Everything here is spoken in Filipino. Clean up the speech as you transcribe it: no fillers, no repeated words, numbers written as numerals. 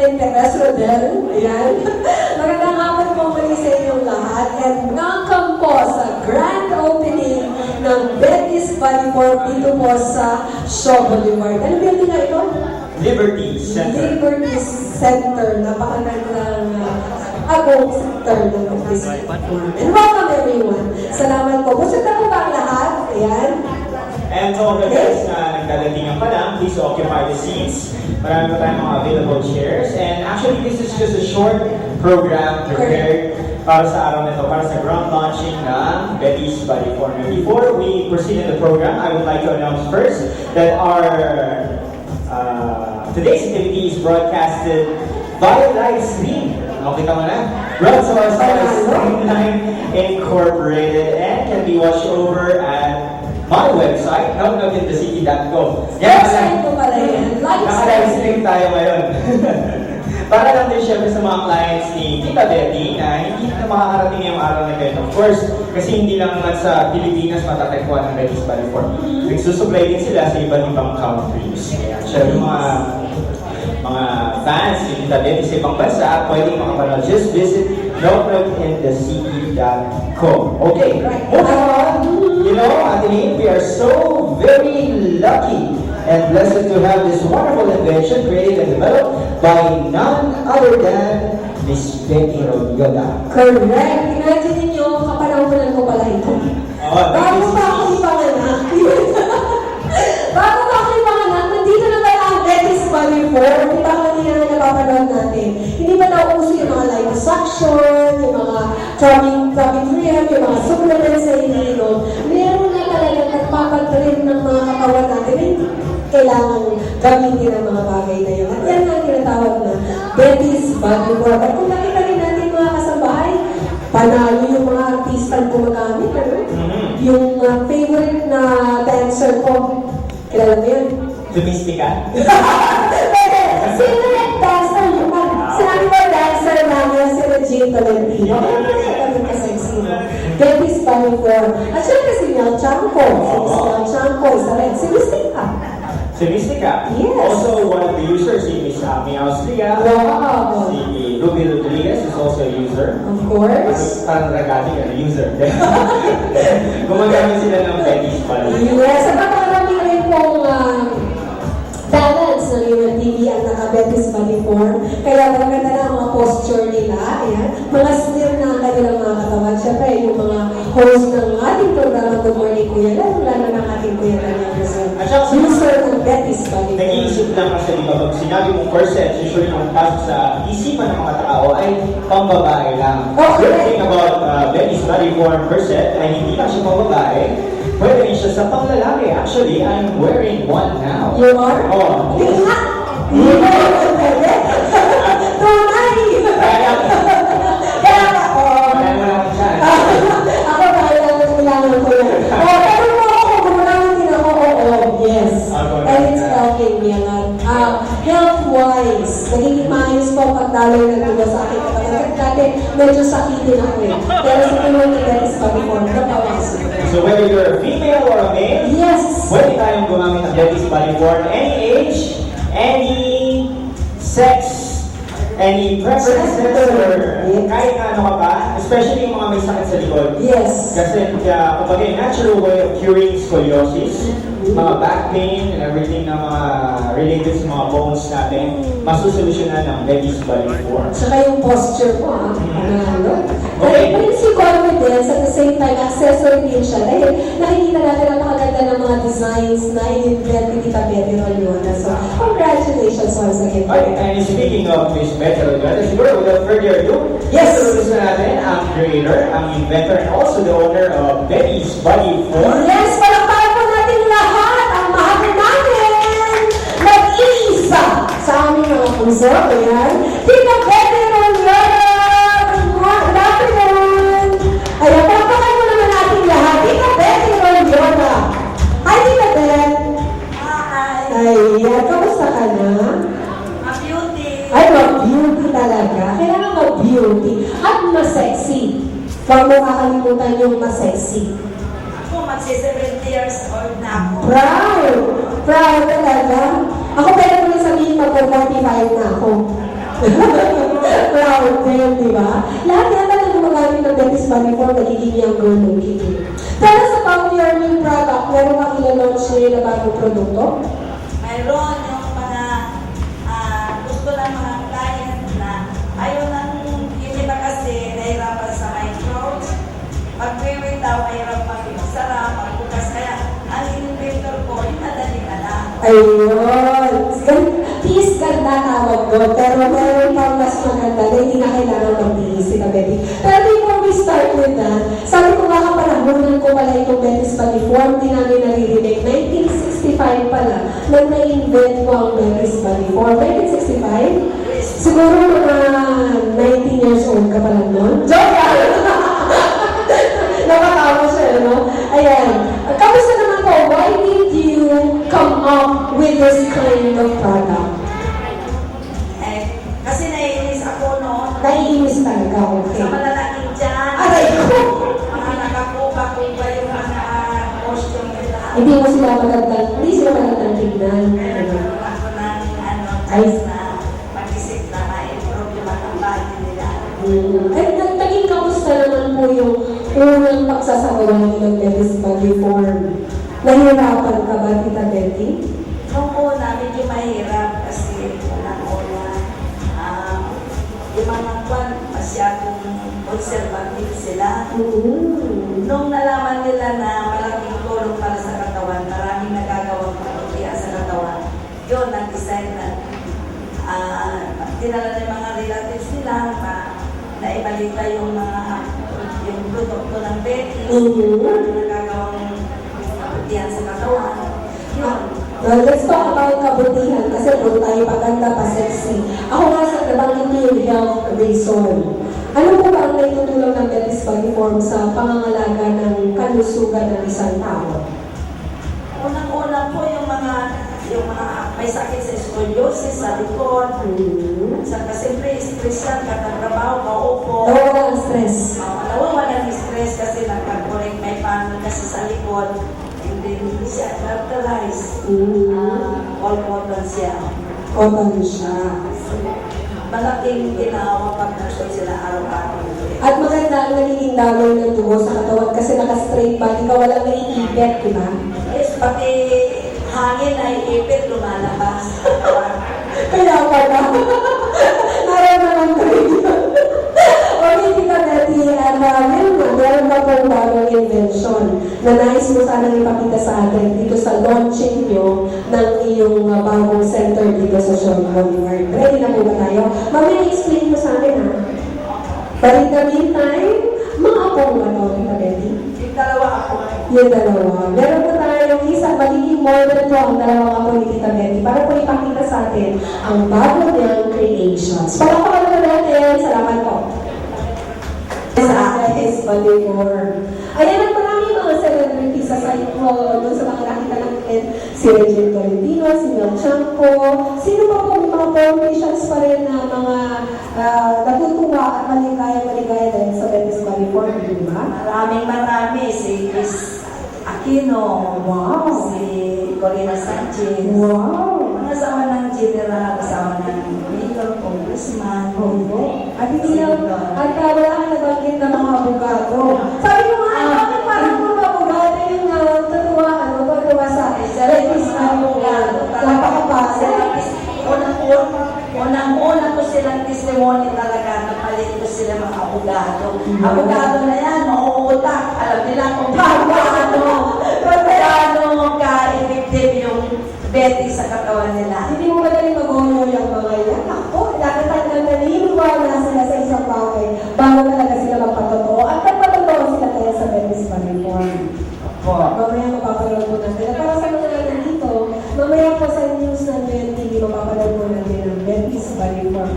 Evelyn Perez Rodel. Ayan. Magandang hapon po muli sa inyong lahat. And welcome po sa grand opening ng Betty's Body Form dito po sa Shaw Boulevard. Ano building na ito? Liberty Center. Liberty Center. Napakagandang agong center ng Betty's Body Form. And welcome everyone. Salamat po. Busita po ba ang lahat? Ayan. And to all the guests na nagdadatingan pa lang, please occupy the seats. Marami pa tayong mga available chairs. And actually, this is just a short program prepared para sa araw na ito, para sa ground launching ng Betty's Body Form. And before we proceed in the program, I would like to announce first that our today's activity is broadcasted via live stream. Nakita mo na? Brought to us by Streamline Incorporated and can be watched over at my website, nognogintthecity.com. Website po pala yan. Naka-live stream tayo ngayon. Para lang din syempre sa mga clients ni Tita Betty na hindi na makakarating yung araw na ganito. Of course, kasi hindi lang naman sa Pilipinas matatakbuhan ng Betty's Body Form. Nagsusupply din sila sa iba't ibang countries. Kaya syempre mga fans ni Tita Betty sa ibang bansa, pwedeng makapanood. Just visit nognogintthecity.com. Okay, moving on. You know, Anthony, we are so very lucky and blessed to have this wonderful invention created and developed by none other than Miss Betty Rodiola. Correct. Imagine ninyo, kapanahonan ko pala ito. Bago pa ako ipanganak. Bago pa ako ipanganak, nandito na pala ang Betty's Body Form. Di ba kanina na napapanood natin? Hindi ba daw uso yung mga liposuction, yung mga trucking cream, yung mga supplements sa iniinom. Meron na talaga nagpapag-trim ng mga katawan natin. Kailangan gamitin ang mga bagay na yun. At yan ang tinatawag na Betty's Body Form. At kung nakita rin natin mga kasambahay, panalo yung mga artistang gumagamit. Ano? Yung favorite na dancer ko, kilala mo yun? Tumistika? Sino yung dancer? Sinabi ko dancer namin si Regine Tolentino. Kaya ka sexy, no? Betty's Body Form. At syempre si Mel Chanco. Si Mel Chanco, isa rin. Si Mystica. Si Mystica? Yes. Also, one of the users, si Miss Ami Austria. Wow. Si Ruby Rodriguez is also a user. Of course. Parang ragati ka na user. Gumagamit sila ng Betty's Body. Yes. At marami rin pong talents ng Human TV ang naka-Betty's Body Form. Kaya maganda na ang mga posture nila. Ayan. Mga slim na ang kanilang mga katawan. Siyempre, yung mga host ng ating programa, Good Morning Kuya, lalo ng ating Kuya Tanya Rizal. At saka User ng Betty's Body Form. nag-iisip lang kasi di ba, pag sinabi mong corset, usually ang pasok sa isipan ng mga tao ay pambabae lang. Okay. The thing about Betty's Body Form corset ay hindi lang siya pambabae, pwede rin siya sa panglalaki. Actually, I'm wearing one now. You are? Oh. Hindi nga! Hindi mo yung pwede! Tunay! Kaya ako, Kaya mo lang siya. ako kaya kailangan ko yan. Pero mo ako, gumagamit din ako, yes. And it's helping me a lot. Health-wise, nagiging maayos po pag daloy ng dugo sa akin. Kasi dati, medyo sakitin ako eh. Pero sa tulong ni Betty's Body Form, napawasin. So whether you're a female or a male, Yes! pwede tayong gumamit ng Betty's Body Form. Any age, any sex, any preferences, or kahit na ano ka pa, especially yung mga may sakit sa likod. Yes! Kasi kumbaga, natural way of curing scoliosis, mga back pain and everything na mga related sa mga bones natin, masusolusyonan ng Betty's Body Form. Saka yung posture mo, ha? Panalo. Okay. Dahil brings you confidence, at the same time, accessory din siya. Dahil nakikita natin ang napakaganda ng mga designs na in-invent ni Tita Betty Rodiola. So, congratulations once again. Okay, and speaking of Miss Betty Rodiola, siguro without further ado, Yes. introduce na natin ang creator, ang inventor, and also the owner of Betty's Body Form. Yes, palakpakan po natin lahat ang mahal namin nag-iisa sa aming mga puso. Ayan. Tita Betty Rodiola! Good afternoon! Ayan, palakpakan po naman natin lahat. Tita Betty Rodiola! Hi, Tita Beth! Hi! Ayan, kamusta ka na? Ma-beauty! Ay, mag-beauty talaga. Kailangan mag-beauty. At mas-sexy. Huwag mo kakalimutan yung mas-sexy. Ako, magsi-70 years old na ako. Proud! Proud talaga. Ako pwede ko rin sabihin mag-45 na ako. Proud din, di ba? Lahat yata na gumagamit ng Betis Body Form, nagiging younger looking. Pero sa Power New product, meron kang ilo-launch ngayon na bagong produkto? Mayroon yung mga gusto ng mga client na ayaw ng yung iba kasi nahirapan sa microbes. Pag-wiwin daw, mahirap mag-sara, magbukas. Kaya ang innovator ko, yung madali na lang. Ayun. Tiis ganda tawag doon. Pero meron pang mas maganda na hindi na kailangan mag-tiis si Betty. Pero before we start with that, sabi ko nga kapanahonan ko pala itong Betis Body Form, di namin naririnig. 1965 pala nang na-invent ko ang Betis Body Form. 1965? Siguro mga 19 years old ka pa lang noon. Joke lang! Nakatawa siya, no? Ayan. Kamusta naman po? Why did you come up with this kind of product? Eh, kasi naiinis ako noon. Naiinis talaga, okay. Sa malalaking dyan. Aray ko! Mga nakakupa-kupa yung mga costume nila. Hindi sila magandang tignan. Meron ako ng chance na mag-isip na ma-improve yung mga body nila. At naging kamusta naman po yung unang pagsasagawa ng Betis Body Form? Nahirapan ka ba, Tita Betty? Nung una, medyo mahirap kasi unang-una, yung mga kwan, masyadong conservative sila. Nung nalaman nila na malaking tulong para sa katawan, maraming nagagawang pagkutiya sa katawan, yun, nag-decide na dinala ng mga relatives nila na ibalita yung produkto ng Betis, nagagawang pagkutiyan sa katawan. Yun. Well, let's talk about kabutihan kasi puro tayo paganda pa sexy. Ako nga sa nabanggit niyo yung health reason. Ano po ba ang naitutulong ng Betis Body Form sa pangangalaga ng kalusugan ng isang tao? Unang-una po yung mga may sakit sa scoliosis, sa likod, saka siyempre stress yan, katatrabaho, kaupo. Nawawala ang stress. Nawawala ng stress kasi nagka-correct may paano kasi sa likod. And then hindi siya characterize. All cotton siya. Cotton siya. Malaking ginawa pag nurse sila araw-araw. At maganda ang nagiging daloy ng dugo sa katawan kasi naka-straight body ka, walang naiipit, di ba? Yes, pati hangin na iipit, lumalabas. Kaya pala. Nararamdaman ko rin yun. Okay, Tita Betty, at meron ka pong bagong invention na nais mo sanang ipakita sa atin dito sa launching nyo ng iyong bagong center dito sa Sean Boulevard. Ready na po ba tayo? Mamaya explain mo sa akin, ha? But in the meantime, mga apong ba ito, Tita Betty? Yung dalawa ako. Yung dalawa. Meron po tayong isa, magiging model po ang dalawang apo ni Tita Betty para po ipakita sa atin ang bago niyang creations. Palakpakan na natin. Salamat po. Sa Betis Body Form. Ayan ang maraming mga celebrities sa site ko. Doon sa mga nakita natin, si Regine Tolentino, si Mel Chanco. Sino pa po mga formations pa rin na mga natutuwa at maligaya dahil sa Betis Body Form, di ba? Marami. Si Chris Aquino. Wow. Si Corina Sanchez. Wow! Mga asawa ng general, asawa ng mayor, congressman. Oo. At hindi lang, at wala kang nabanggit ng mga abogado. Sabi ko nga, bakit parang mga abogado yung natutuwa sa Betis Body Form? Napakapasa. Unang-una ko silang testimony talaga na palit ko sila mga abogado. Abogado na yan, mauutak. Alam nila kung paano ka-effective yung Betty sa katawan nila. Hindi mo madaling mag-honor yung mga yan. Ako, dapat naniniwala sila sa isang bagay bago talaga sila magpatotoo. At magpatotoo sila kaya sa Betis Body Form. Mamaya mapapanood po natin. At para sa mga nandito, mamaya po sa news ng BNTV, mapapanood po natin ang Betis Body Form.